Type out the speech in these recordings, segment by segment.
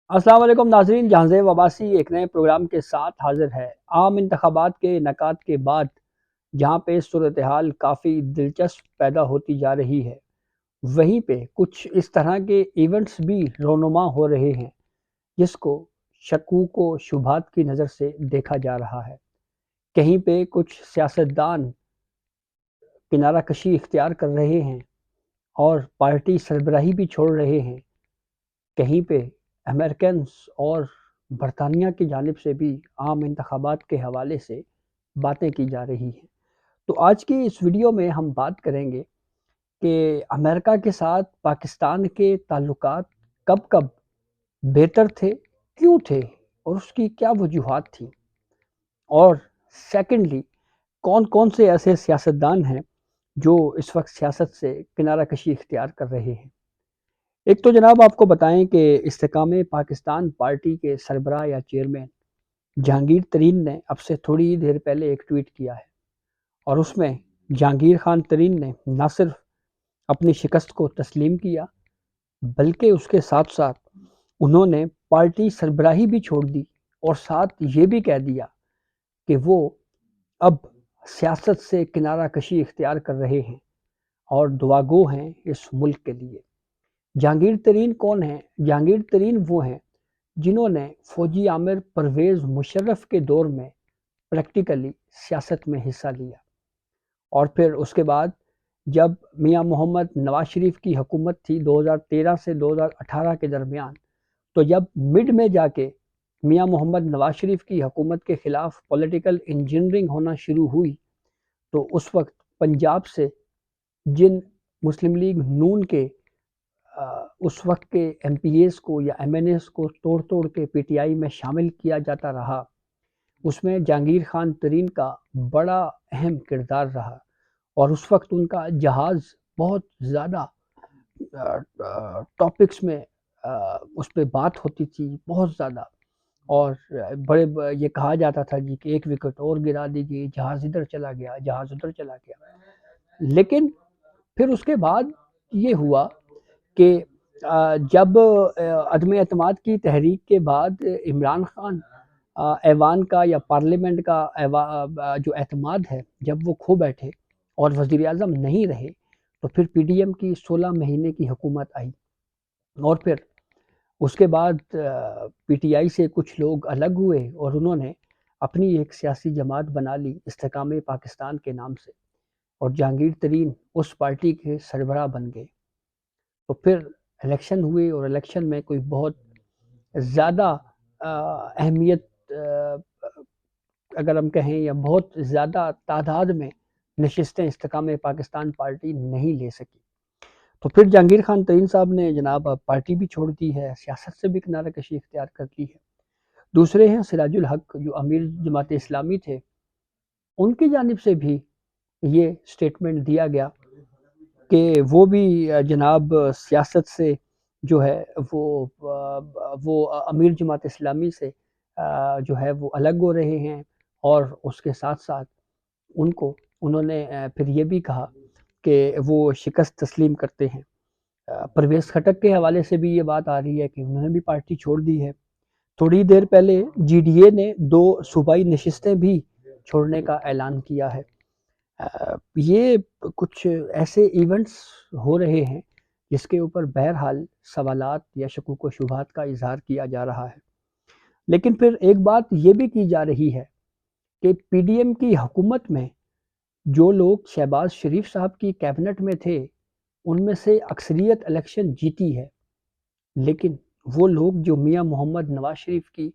अस्सलाम वालेकुम नाजरीन, जहांज़ेब अब्बासी एक नए प्रोग्राम के साथ हाजिर है। आम इंतखाबात के इनेकाद के बाद जहां पे सूरत हाल काफ़ी दिलचस्प पैदा होती जा रही है, वहीं पे कुछ इस तरह के इवेंट्स भी रोनुमा हो रहे हैं जिसको शकूक व शुबहात की नज़र से देखा जा रहा है। कहीं पे कुछ सियासतदान किनारा कशी इख्तियार कर रहे हैं और पार्टी सरबराही भी छोड़ रहे हैं। कहीं पे अमेरिकन्स और बरतानिया की जानिब से भी आम इंतखाबात के हवाले से बातें की जा रही हैं। तो आज की इस वीडियो में हम बात करेंगे कि अमेरिका के साथ पाकिस्तान के ताल्लुकात कब कब बेहतर थे, क्यों थे और उसकी क्या वजूहात थी, और सेकेंडली कौन कौन से ऐसे सियासतदान हैं जो इस वक्त सियासत से किनारा कशी इख्तियार कर रहे हैं। एक तो जनाब आपको बताएं कि इस्तेकाम पाकिस्तान पार्टी के सरबराह या चेयरमैन जहांगीर तरीन ने अब से थोड़ी ही देर पहले एक ट्वीट किया है, और उसमें जहांगीर खान तरीन ने न सिर्फ अपनी शिकस्त को तस्लीम किया, बल्कि उसके साथ साथ उन्होंने पार्टी सरबराही भी छोड़ दी और साथ ये भी कह दिया कि वो अब सियासत से किनारा कशी इख्तियार कर रहे हैं और दुआगो हैं इस मुल्क के लिए। जहांगीर तरीन कौन है? जहांगीर तरीन वो हैं जिन्होंने फौजी आमिर परवेज़ मुशर्रफ के दौर में प्रैक्टिकली सियासत में हिस्सा लिया, और फिर उसके बाद जब मियां मोहम्मद नवाज शरीफ की हुकूमत थी 2013 से 2018 के दरमियान, तो जब मिड में जाके मियां मोहम्मद नवाज शरीफ की हुकूमत के ख़िलाफ़ पॉलिटिकल इंजीनियरिंग होना शुरू हुई, तो उस वक्त पंजाब से जिन मुस्लिम लीग नून के उस वक्त के एमपीएस को या एमएनएस को तोड़ तोड़ के पीटीआई में शामिल किया जाता रहा, उसमें जहांगीर खान तरीन का बड़ा अहम किरदार रहा। और उस वक्त उनका जहाज़ बहुत ज़्यादा टॉपिक्स में उस पर बात होती थी बहुत ज़्यादा, और ये कहा जाता था जी कि एक विकेट और गिरा दी गई, जहाज़ इधर चला गया, जहाज़ उधर चला गया। लेकिन फिर उसके बाद ये हुआ कि जब अदम एतमाद की तहरीक के बाद इमरान खान ऐवान का या पार्लियामेंट का जो एतमाद है जब वो खो बैठे और वज़ीर आज़म नहीं रहे, तो फिर पीडीएम की 16 महीने की हुकूमत आई, और फिर उसके बाद पीटीआई से कुछ लोग अलग हुए और उन्होंने अपनी एक सियासी जमात बना ली इस्तेकाम पाकिस्तान के नाम से, और जहांगीर तरीन उस पार्टी के सरबराह बन गए। तो फिर इलेक्शन हुए और इलेक्शन में कोई बहुत ज़्यादा अहमियत, अगर हम कहें, या बहुत ज़्यादा तादाद में नशिस्तें इस्तेकाम पाकिस्तान पार्टी नहीं ले सकी। तो फिर जहांगीर खान तरीन साहब ने जनाब पार्टी भी छोड़ दी है, सियासत से भी किनारा कशी इख्तियार कर ली है। दूसरे हैं सिराजुल हक जो अमीर जमात इस्लामी थे, उनकी जानिब से भी ये स्टेटमेंट दिया गया कि वो भी जनाब सियासत से जो है वो अमीर जमात इस्लामी से जो है वो अलग हो रहे हैं, और उसके साथ साथ उन्होंने फिर ये भी कहा कि वो शिकस्त तस्लीम करते हैं। परवेज़ खटक के हवाले से भी ये बात आ रही है कि उन्होंने भी पार्टी छोड़ दी है। थोड़ी देर पहले जीडीए ने 2 सूबाई नशिस्तें भी छोड़ने का ऐलान किया है। ये कुछ ऐसे इवेंट्स हो रहे हैं जिसके ऊपर बहरहाल सवालात या शकूक व शुबहात का इजहार किया जा रहा है। लेकिन फिर एक बात ये भी की जा रही है कि पीडीएम की हुकूमत में जो लोग शहबाज शरीफ साहब की कैबिनेट में थे, उनमें से अक्सरियत इलेक्शन जीती है, लेकिन वो लोग जो मियां मोहम्मद नवाज शरीफ की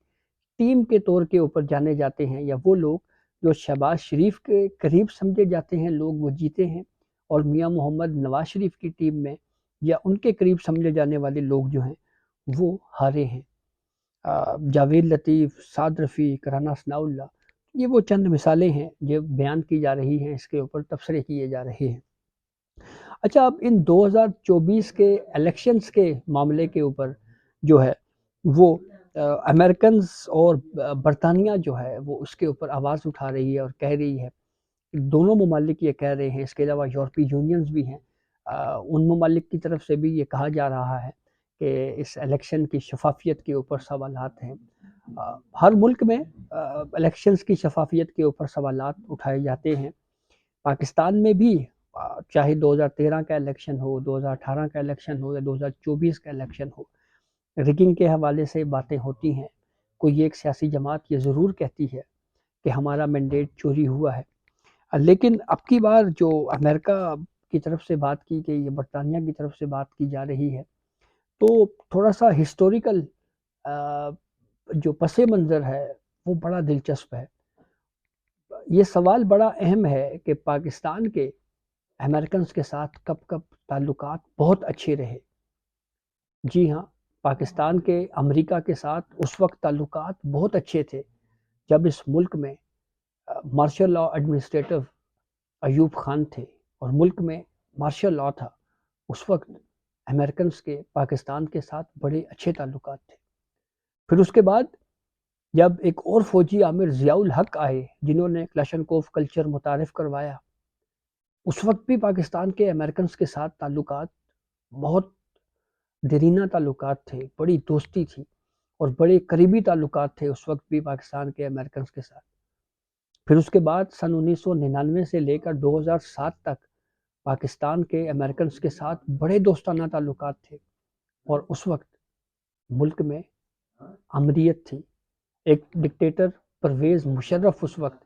टीम के तौर के ऊपर जाने जाते हैं, या वो लोग जो शहबाज शरीफ के करीब समझे जाते हैं लोग, वो जीते हैं, और मियां मोहम्मद नवाज शरीफ की टीम में या उनके करीब समझे जाने वाले लोग जो हैं वो हारे हैं। जावेद लतीफ़, साद रफ़ीक, राना सनाउल्लाह, ये वो चंद मिसालें हैं जो बयान की जा रही हैं, इसके ऊपर तबसरे किए जा रहे हैं। अच्छा, अब इन 2024 के इलेक्शंस के मामले के ऊपर जो है वो अमेरिकन्स और बरतानिया जो है वो उसके ऊपर आवाज़ उठा रही है और कह रही है, दोनों ममालिक ये कह रहे हैं, इसके अलावा यूरोपीय यूनियंस भी हैं, उन ममालिक की तरफ से भी ये कहा जा रहा है کہ اس الیکشن کی شفافیت کے اوپر سوالات ہیں۔ ہر ملک میں الیکشنز کی شفافیت کے اوپر سوالات اٹھائے جاتے ہیں۔ پاکستان میں بھی چاہے 2013 کا الیکشن ہو، 2018 کا الیکشن ہو یا 2024 کا الیکشن ہو، ریگنگ کے حوالے سے باتیں ہوتی ہیں۔ کوئی ایک سیاسی جماعت یہ ضرور کہتی ہے کہ ہمارا مینڈیٹ چوری ہوا ہے، لیکن اب کی بار جو امریکہ کی طرف سے بات کی گئی ہے، برطانیہ کی طرف سے بات کی جا رہی ہے، تو تھوڑا سا ہسٹوریکل جو پس منظر ہے وہ بڑا دلچسپ ہے۔ یہ سوال بڑا اہم ہے کہ پاکستان کے امریکنز کے ساتھ کب کب تعلقات بہت اچھے رہے۔ جی ہاں، پاکستان کے امریکہ کے ساتھ اس وقت تعلقات بہت اچھے تھے جب اس ملک میں martial law administrative Ayub Khan تھے اور ملک میں مارشل لاء تھا۔ اس وقت امریکنز کے پاکستان کے ساتھ بڑے اچھے تعلقات تھے۔ پھر اس کے بعد جب ایک اور فوجی عامر ضیاء الحق آئے جنہوں نے کلاشنکوف کلچر متعارف کروایا، اس وقت بھی پاکستان کے امریکنز کے ساتھ تعلقات بہت دیرینہ تعلقات تھے، بڑی دوستی تھی اور بڑے قریبی تعلقات تھے اس وقت بھی پاکستان کے امریکنز کے ساتھ۔ پھر اس کے بعد سن 1999 سے لے کر 2007 تک پاکستان کے امریکنز کے ساتھ بڑے دوستانہ تعلقات تھے اور اس وقت ملک میں امریت تھی۔ ایک ڈکٹیٹر پرویز مشرف اس وقت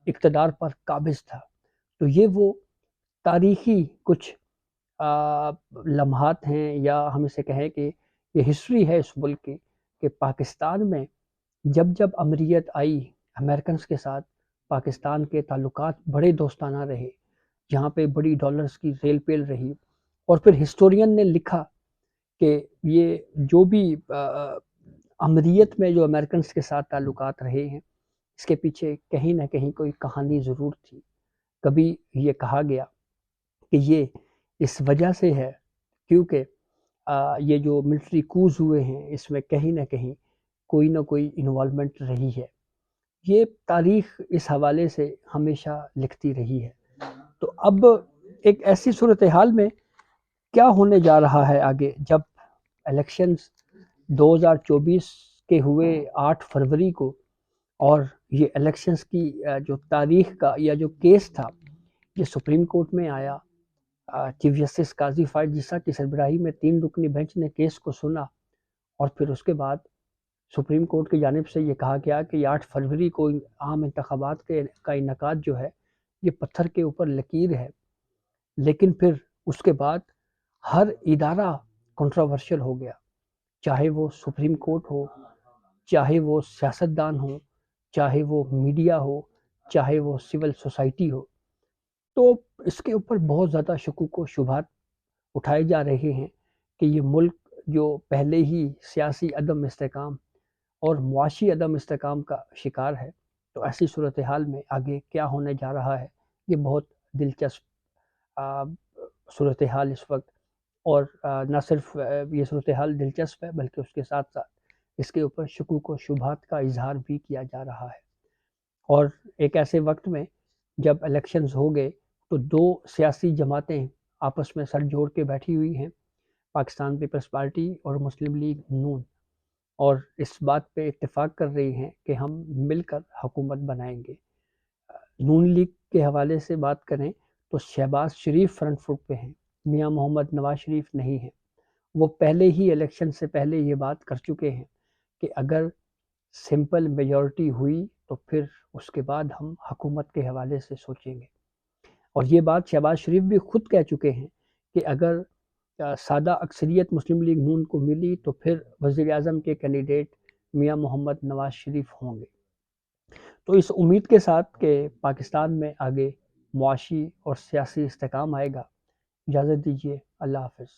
اقتدار پر قابض تھا۔ تو یہ وہ تاریخی کچھ لمحات ہیں، یا ہم اسے کہیں کہ یہ ہسٹری ہے اس ملک کی، کہ پاکستان میں جب جب امریت آئی امریکنز کے ساتھ، پاکستان کے تعلقات بڑے دوستانہ رہے، جہاں پہ بڑی ڈالرز کی ریل پیل رہی۔ اور پھر ہسٹورین نے لکھا کہ یہ جو بھی امریت میں جو امریکنز کے ساتھ تعلقات رہے ہیں، اس کے پیچھے کہیں نہ کہیں کوئی کہانی ضرور تھی۔ کبھی یہ کہا گیا کہ یہ اس وجہ سے ہے کیونکہ یہ جو ملٹری کوز ہوئے ہیں اس میں کہیں نہ کہیں کوئی نہ کوئی انوالومنٹ رہی ہے۔ یہ تاریخ اس حوالے سے ہمیشہ لکھتی رہی ہے۔ تو اب ایک ایسی صورتحال میں کیا ہونے جا رہا ہے آگے، جب الیکشنز 2024 کے ہوئے 8 فروری کو، اور یہ الیکشنز کی جو تاریخ کا یا جو کیس تھا یہ سپریم کورٹ میں آیا، چیف جسٹس قاضی فائز عیسیٰ کی سربراہی میں 3 رکنی بینچ نے کیس کو سنا، اور پھر اس کے بعد سپریم کورٹ کی جانب سے یہ کہا گیا کہ 8 فروری کو عام انتخابات کا انعقاد جو ہے یہ پتھر کے اوپر لکیر ہے۔ لیکن پھر اس کے بعد ہر ادارہ کنٹروورشل ہو گیا، چاہے وہ سپریم کورٹ ہو، چاہے وہ سیاستدان ہو، چاہے وہ میڈیا ہو، چاہے وہ سول سوسائٹی ہو۔ تو اس کے اوپر بہت زیادہ شکوک و شبہات اٹھائے جا رہے ہیں کہ یہ ملک جو پہلے ہی سیاسی عدم استحکام اور معاشی عدم استحکام کا شکار ہے، تو ایسی صورتحال میں آگے کیا ہونے جا رہا ہے، یہ بہت دلچسپ صورتحال اس وقت۔ اور نہ صرف یہ صورتحال دلچسپ ہے بلکہ اس کے ساتھ ساتھ اس کے اوپر شکوک و شبہات کا اظہار بھی کیا جا رہا ہے۔ اور ایک ایسے وقت میں جب الیکشنز ہو گئے تو 2 سیاسی جماعتیں آپس میں سر جوڑ کے بیٹھی ہوئی ہیں، پاکستان پیپلز پارٹی اور مسلم لیگ نون، اور اس بات پہ اتفاق کر رہی ہیں کہ ہم مل کر حکومت بنائیں گے۔ نون لیگ کے حوالے سے بات کریں تو شہباز شریف فرنٹ فٹ پہ ہیں، میاں محمد نواز شریف نہیں ہیں۔ وہ پہلے ہی الیکشن سے پہلے یہ بات کر چکے ہیں کہ اگر سمپل میجورٹی ہوئی تو پھر اس کے بعد ہم حکومت کے حوالے سے سوچیں گے۔ اور یہ بات شہباز شریف بھی خود کہہ چکے ہیں کہ اگر سادہ اکثریت مسلم لیگ نون کو ملی تو پھر وزیر اعظم کے کینڈیڈیٹ میاں محمد نواز شریف ہوں گے۔ تو اس امید کے ساتھ کہ پاکستان میں آگے معاشی اور سیاسی استحکام آئے گا، اجازت دیجیے، اللہ حافظ۔